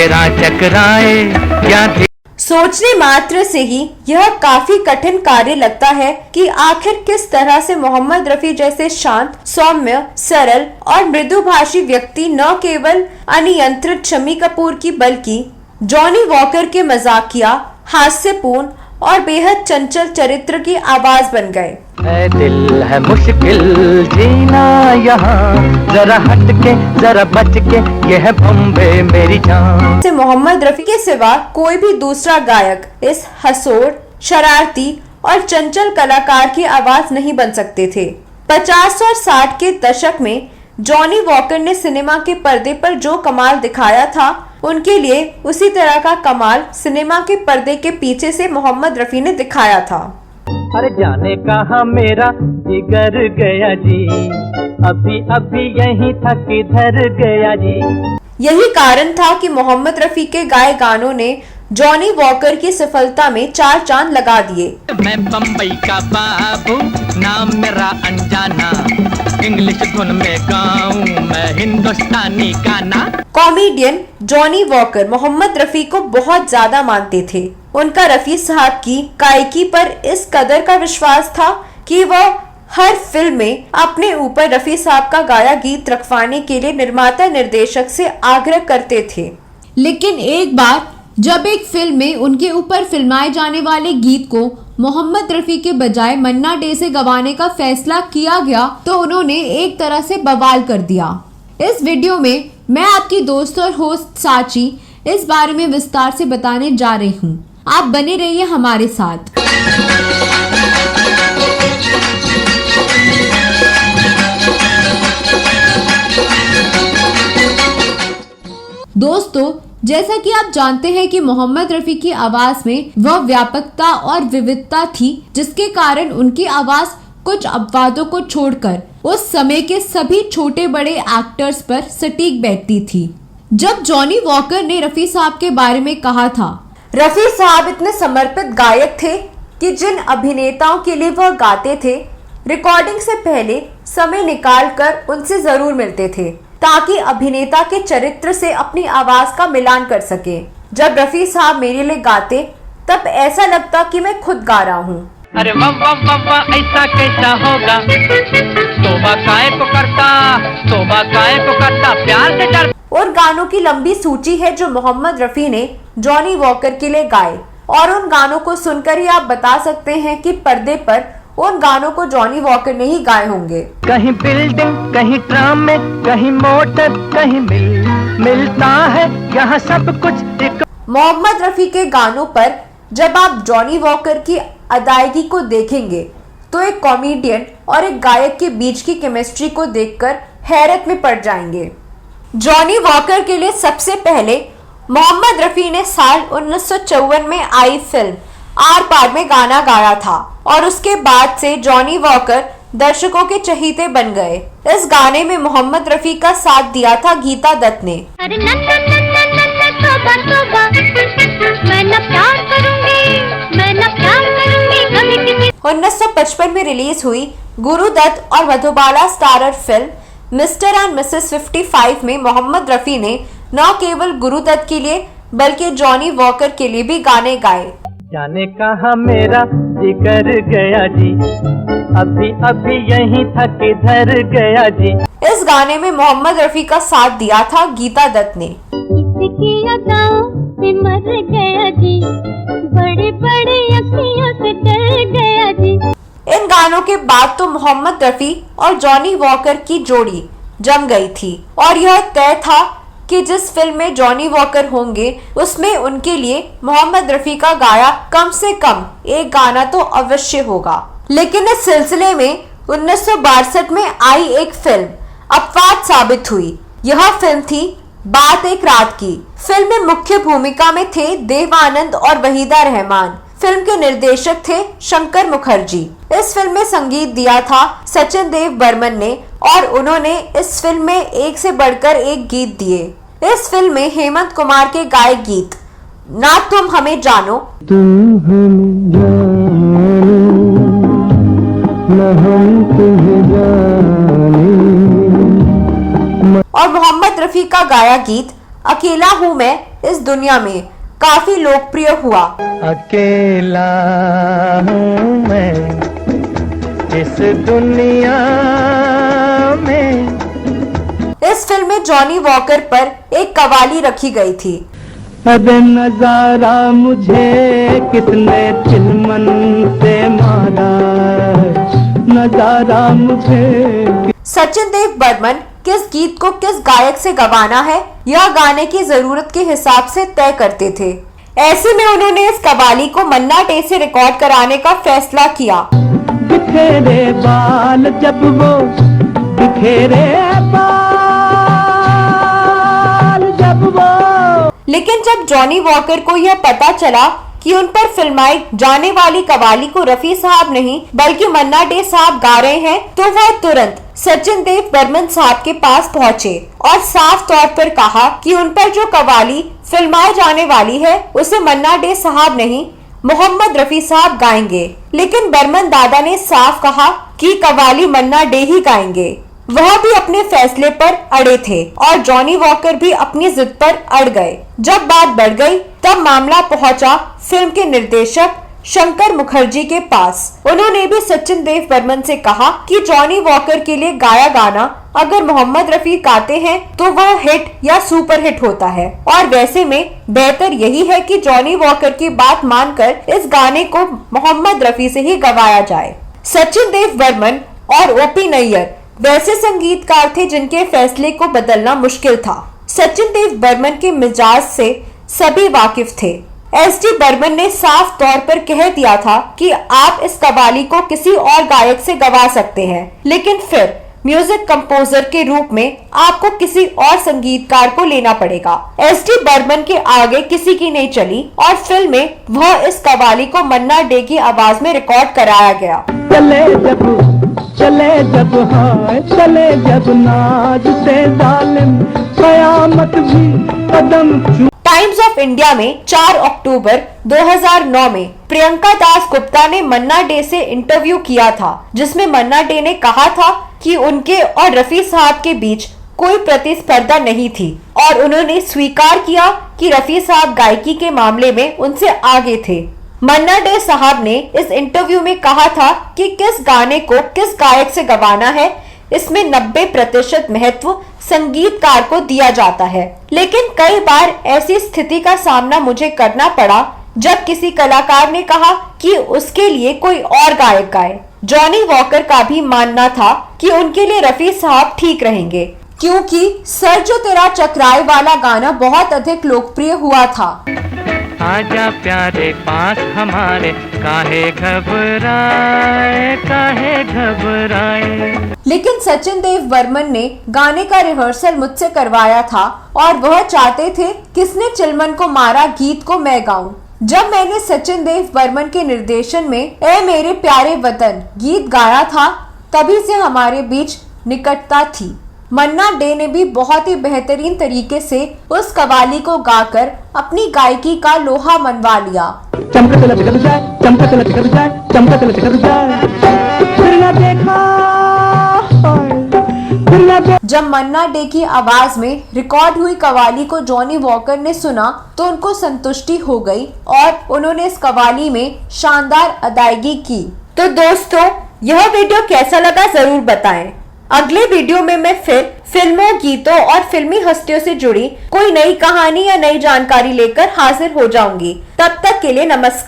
चेहरा चकराए क्या। सोचने मात्र से ही यह काफी कठिन कार्य लगता है कि आखिर किस तरह से मोहम्मद रफी जैसे शांत, सौम्य, सरल और मृदुभाषी व्यक्ति न केवल अनियंत्रित शम्मी कपूर की बल्कि जॉनी वॉकर के मजाकिया, हास्यपूर्ण और बेहद चंचल चरित्र की आवाज बन गए। है दिल है मुश्किल जीना यहाँ, जरा हट के जरा बच के, यह है बॉम्बे मेरी जान। से मोहम्मद रफी के सिवा कोई भी दूसरा गायक इस हंसोड़, शरारती और चंचल कलाकार की आवाज नहीं बन सकते थे। 50 और 60 के दशक में जॉनी वॉकर ने सिनेमा के पर्दे पर जो कमाल दिखाया था, उनके लिए उसी तरह का कमाल सिनेमा के पर्दे के पीछे से मोहम्मद रफी ने दिखाया था। अरे जाने कहाँ मेरा जिगर गया जी, अभी अभी यही था किधर गया जी। यही कारण था कि मोहम्मद रफी के गाए गानों ने जॉनी वॉकर की सफलता में 4 चांद लगा दिए। मैं बम्बई का बाबू, नाम मेरा अनजाना, इंग्लिश धुन में गाऊं मैं हिंदुस्तानी गाना। Comedian Johnny Walker Mohammed Rafi को बहुत ज्यादा मानते थे। उनका रफी साहब की गायकी पर इस कदर का विश्वास था कि वह हर फिल्म में अपने ऊपर रफी साहब का गाया गीत रखवाने के लिए निर्माता निर्देशक से आग्रह करते थे। लेकिन एक बार जब एक फिल्म में उनके ऊपर फिल्माए जाने वाले गीत को मोहम्मद रफी के बजाय मन्ना डे से गवाने का फैसला किया गया तो उन्होंने एक तरह से बवाल कर दिया। इस वीडियो में मैं आपकी दोस्त और होस्ट साची इस बारे में विस्तार से बताने जा रही हूँ। आप बने रहिए हमारे साथ। दोस्तों, जैसा कि आप जानते हैं कि मोहम्मद रफी की आवाज में वह व्यापकता और विविधता थी जिसके कारण उनकी आवाज कुछ अपवादों को छोड़कर उस समय के सभी छोटे बड़े एक्टर्स पर सटीक बैठती थी। जब जॉनी वॉकर ने रफी साहब के बारे में कहा था, रफी साहब इतने समर्पित गायक थे कि जिन अभिनेताओं के लिए वह गाते थे, रिकॉर्डिंग से पहले समय निकालकर उनसे जरूर मिलते थे ताकि अभिनेता के चरित्र से अपनी आवाज का मिलान कर सके। जब रफी साहब मेरे लिए गाते तब ऐसा लगता कि मैं खुद गा रहा हूँ। अरे वाह वाह वाह वाह, ऐसा कैसा होगा, तोबा काहे को करता, तोबा काहे को करता, प्यार से डर। और गानों की लंबी सूची है जो मोहम्मद रफी ने जॉनी वॉकर के लिए गाए, और उन गानों को सुनकर ही आप बता सकते हैं कि पर्दे पर उन गानों को जॉनी वॉकर ने ही गाए होंगे। कहीं बिल्डिंग, कहीं ट्राम में, कहीं मोटर, कहीं मिलता है यहाँ सब कुछ एक। मोहम्मद रफी के गानों पर जब आप जॉनी वॉकर की अदायगी को देखेंगे तो एक कॉमेडियन और एक गायक के बीच की केमिस्ट्री को देखकर हैरत में पड़ जाएंगे। जॉनी वॉकर के लिए सबसे पहले मोहम्मद रफी ने साल 1954 में आई फिल्म आर पार में गाना गाया था और उसके बाद से जॉनी वॉकर दर्शकों के चहीते बन गए। इस गाने में मोहम्मद रफी का साथ दिया था गीता दत्त ने। अरे न न न न न न तोबा तोबा, मैं न प्यार करूंगी, मैं न प्यार करूंगी कभी किसी। 1955 में रिलीज हुई गुरु दत्त और Madhubala starrer film mister and Mrs 55 में मोहम्मद रफी ने न केवल गुरु दत्त के लिए बल्कि जॉनी वॉकर के लिए भी गाने गाए। जाने कहाँ मेरा जिगर गया जी, अभी अभी यही था किधर गया जी। इस गाने में मोहम्मद रफी का साथ दिया था गीता दत्त ने। इसकी अदाओं पे मर गया जी, बड़े बड़े अखियों से डर गया जी। इन गानों के बाद तो मोहम्मद रफी और जॉनी वॉकर की जोड़ी जम गई थी और यह तय था कि जिस फिल्म में जॉनी वॉकर होंगे उसमें उनके लिए मोहम्मद रफी का गाया कम से कम एक गाना तो अवश्य होगा। लेकिन इस सिलसिले में 1962 में आई एक फिल्म अपवाद साबित हुई। यह फिल्म थी बात एक रात की। फिल्म में मुख्य भूमिका में थे देव आनंद और वहीदा रहमान। फिल्म के निर्देशक थे शंकर मुखर्जी। इस फिल्म में संगीत दिया था सचिन देव बर्मन ने और उन्होंने इस फिल्म में एक से बढ़कर एक गीत दिए। इस फिल्म में हेमंत कुमार के गाए गीत ना तुम हमें जानो, तुम हमें जानो, न हम तुम्हें जाने, और मोहम्मद रफी का गाया गीत अकेला हूँ मैं इस दुनिया में काफी लोकप्रिय हुआ। अकेला हूँ मैं इस दुनिया में। इस फिल्म में जॉनी वॉकर पर एक कवाली रखी गई थी। अबे नजारा मुझे किसने चिलमन से मारा, नजारा मुझे। सचिन देव बर्मन किस गीत को किस गायक से गवाना है यह गाने की जरूरत के हिसाब से तय करते थे। ऐसे में उन्होंने इस कवाली को मन्ना डे से रिकॉर्ड कराने का फैसला किया। बिखेरे बाल जब वो बिखेरे बाल जब वो। लेकिन जब जॉनी वॉकर को यह पता चला कि उन पर फिल्माई जाने वाली कवाली को रफी साहब नहीं बल्कि मन्ना डे साहब गा रहे हैं, तो वह तुरंत सचिन देव बर्मन साहब के पास पहुंचे और साफ तौर पर कहा कि उन पर जो कवाली फिल्माई जाने वाली है उसे मन्ना डे साहब नहीं मोहम्मद रफी साहब गाएंगे। लेकिन बर्मन दादा ने साफ कहा कि कवाली मन्ना डे ही गाएंगे। वह भी अपने फैसले पर अड़े थे और जॉनी वॉकर भी अपनी जिद पर अड़ गए। जब बात बढ़ गई तब मामला पहुंचा फिल्म के निर्देशक शंकर मुखर्जी के पास। उन्होंने भी सचिन देव बर्मन से कहा कि जॉनी वॉकर के लिए गाया गाना अगर मोहम्मद रफी गाते हैं तो वह हिट या सुपर हिट होता है, और वैसे में बेहतर यही है कि जॉनी वॉकर की बात मानकर इस गाने को मोहम्मद रफी से ही गवाया जाए। सचिन देव बर्मन और ओपी नैयर वैसे संगीतकार थे जिनके फैसले को बदलना मुश्किल था। सचिन देव बर्मन के मिजाज से सभी वाकिफ थे। एसडी बर्मन ने साफ तौर पर कह दिया था कि आप इस कवाली को किसी और गायक से गवा सकते हैं, लेकिन फिर म्यूजिक कंपोजर के रूप में आपको किसी और संगीतकार को लेना पड़ेगा। एसडी बर्मन के आगे किसी की नहीं चली और फिल्म में वह इस कवाली को मन्ना डे की आवाज में रिकॉर्ड कराया गया। चले जब हाय चले जब नाज से जालिम कयामत भी कदम चूम। टाइम्स ऑफ इंडिया में 4 अक्टूबर 2009 में प्रियंका दास गुप्ता ने मन्ना डे से इंटरव्यू किया था, जिसमें मन्ना डे ने कहा था कि उनके और रफी साहब के बीच कोई प्रतिस्पर्धा नहीं थी और उन्होंने स्वीकार किया कि रफी साहब गायकी के मामले में उनसे आगे थे। मन्ना डे साहब ने इस इंटरव्यू में कहा था कि किस गाने को किस गायक से गवाना है इसमें 90% महत्व संगीतकार को दिया जाता है, लेकिन कई बार ऐसी स्थिति का सामना मुझे करना पड़ा जब किसी कलाकार ने कहा कि उसके लिए कोई और गायक गाए। जॉनी वॉकर का भी मानना था कि उनके लिए रफी साहब ठीक रहेंगे, क्योंकि सर जो तेरा चकराए वाला गाना बहुत अधिक लोकप्रिय हुआ था। आजा प्यारे पास हमारे, काहे घबराए। लेकिन सचिन देव बर्मन ने गाने का रिहर्सल मुझसे करवाया था और वह चाहते थे किसने चिलमन को मारा गीत को मैं गाऊं। जब मैंने सचिन देव बर्मन के निर्देशन में ए मेरे प्यारे वतन गीत गाया था तभी से हमारे बीच निकटता थी। मन्ना डे ने भी बहुत ही बेहतरीन तरीके से उस कवाली को गाकर अपनी गायकी का लोहा मनवा लिया। जब मन्ना डे की आवाज में रिकॉर्ड हुई कवाली को जॉनी वॉकर ने सुना तो उनको संतुष्टि हो गई और उन्होंने इस कवाली में शानदार अदायगी की। तो दोस्तों, यह वीडियो कैसा लगा जरूर बताएं। अगले वीडियो में मैं फिर फिल्मों, गीतों और फिल्मी हस्तियों से जुड़ी कोई नई कहानी या नई जानकारी लेकर हाजिर हो जाऊंगी। तब तक के लिए नमस्कार।